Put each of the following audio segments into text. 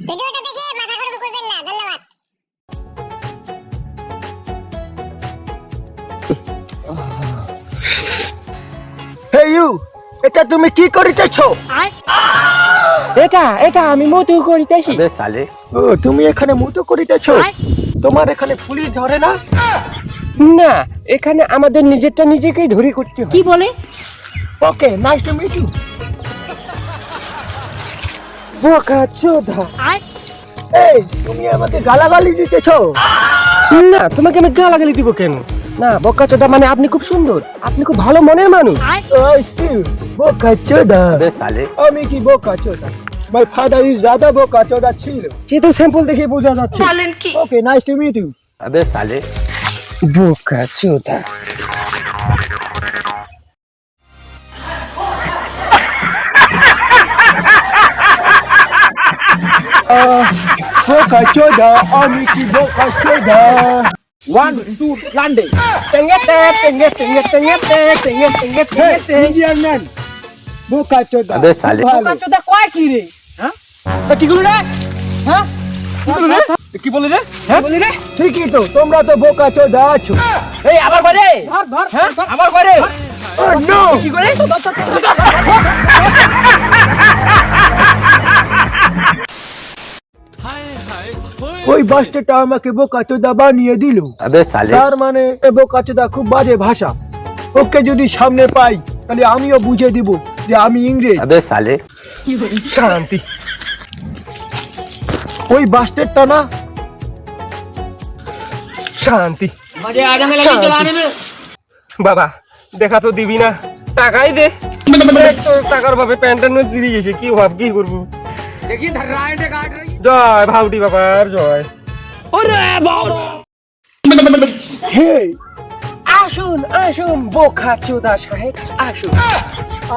ভিডিওটা দেখে মাথা গরম করবেন না। ধন্যবাদ। হে ইউ, এটা তুমি কি করিতেছো? এটা আমি মতো করিতেছি। अबे साले ও তুমি এখানে মুতো করিতেছো? তোমার এখানে পুলিশ ধরে না? না, এখানে আমাদের নিজেরটা নিজেকেই ধরে করতে হয়। কি বলে? ওকে, নাইস টু মিট ইউ। বোকা চোদা। এই তুমি আমাকে গালাগালি দিতেছো? না, তোমাকে আমি গালাগালি দিব কেন? না, বোকা চোদা মানে আপনি খুব সুন্দর, আপনি খুব ভালো মনের মানুষ। ওই সি বোকা চোদা। अबे साले আমি কি বোকা চোদা? মাই ফাদার ইজ রাদা বোকা চোদা ছিল। সে তো স্যাম্পল দেখে বোঝা যাচ্ছে। ওকে, নাইস টু মিট ইউ। अबे साले বোকা চোদা। বোকা চোদা, আমি কি বোকা চোদা? 1 2 লান্ডে টেঙ্গেতে টেঙ্গেতে টেঙ্গেতে টেঙ্গেতে ইন্ডিয়ান ম্যান বোকা চোদা। अबे साले বোকা চোদা কয় কি রে? হ্যাঁ কি বলি রে? হ্যাঁ কি বলি রে? কি বলি রে? হ্যাঁ বলি রে? ঠিকই তো, তোমরা তো বোকা চোদা আছো। এই আবার করে ধর হ্যাঁ আবার করে Oh no! কি করে? ওই বাস্টারটা আমাকে বোকা চোদা বানিয়ে দিল। अबे साले তার মানে এ বোকা চোদা খুব বাজে ভাষা। ওকে যদি সামনে পাই তাহলে আমিও বুঝে দিব যে আমি ইংরেজ। अबे साले শান্তি। ওই বাস্টারটা না শান্তি। বাবা দেখা তো দিবি না, টাকাই দে। তো টাকার ভাবে প্যান্টটা নুয়ে চিড়ি গেছে, কি ভাব কি করবো? জয় ভাউটি বাবার জয়। হে, আসুন আসুন বোকা চোদা সাহেব আসুন।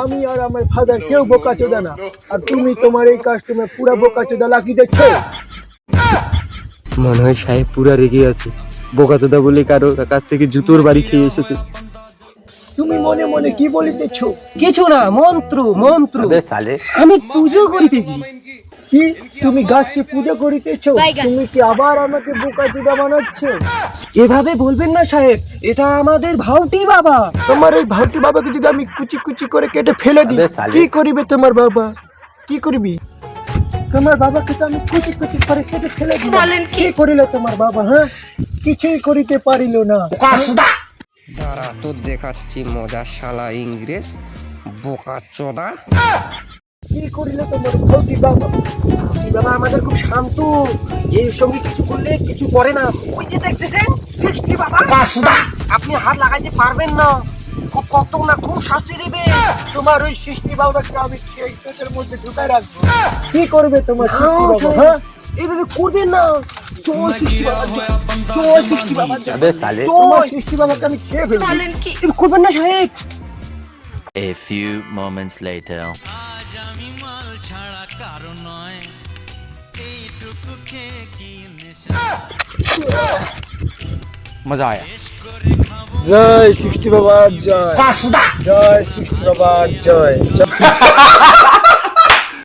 আমি আর আমার ফাদার কেউ বোকা চোদা না, আর তুমি তোমার এই কাস্টমে পুরা বোকা চোদা লাগিয়ে দিচ্ছ। মনে হয় সাহেব পুরা রেগে আছে, বোকা চোদা বলে কারো কাছ থেকে জুতোর বাড়ি খেয়ে এসেছে। তুমি মনে মনে কি বলিতেছ? কিছু না, মন্ত্র মন্ত্র। अबे साले আমি পুজো করিতে গিয়ে কি তুমি গাছকে পূজা করিতেছ? তুমি কি আবার আমাকে বোকা চোদা বানাচ্ছ? এভাবে বলবেন না সাহেব, এটা আমাদের ভাউটি বাবা। তোমার এই ভাউটি বাবাকে যদি আমি কুচি কুচি করে কেটে ফেলে দিই, আবে সালে। কি করিবে তোমার বাবা? কি করবি? তোমার বাবাকে তো আমি কুচি কুচি করে কেটে ফেলে দিই, কি করিল তোমার বাবা? হ্যাঁ, কিছুই করিতে পারিল না। দাঁড়া তো দেখাচ্ছি মজা শালা ইংরেজ বোকা চোদা। কি করিল তোমার ভাউটি বাবা? ভাউটি বাবা আমাদের খুব শান্ত, এর সঙ্গে কিছু করলে কিছু করে না। ওই যে দেখতেছেন 60 বাবা, আপনি হাত লাগাইতে পারবেন না, খুব কত না খুব শাস্তি দেবে। তোমার ওই সৃষ্টি বাবাকে আমি সেই পেটের মধ্যে ঢুকাই রাখবো। কি করবে তোমার সৃষ্টি বাবা? হ্যাঁ, এইভাবে করবেন না। জয় 60 বাবা, জয় 60 বাবা, अबे साले তোমার সৃষ্টি বাবাকে আমি খেয়ে ফেলবো। এভাবে করবেন না সাহেব। A few moments later. मजा आया জয় সৃষ্টি বাবা জয়, জয় সৃষ্টি বাবা জয়।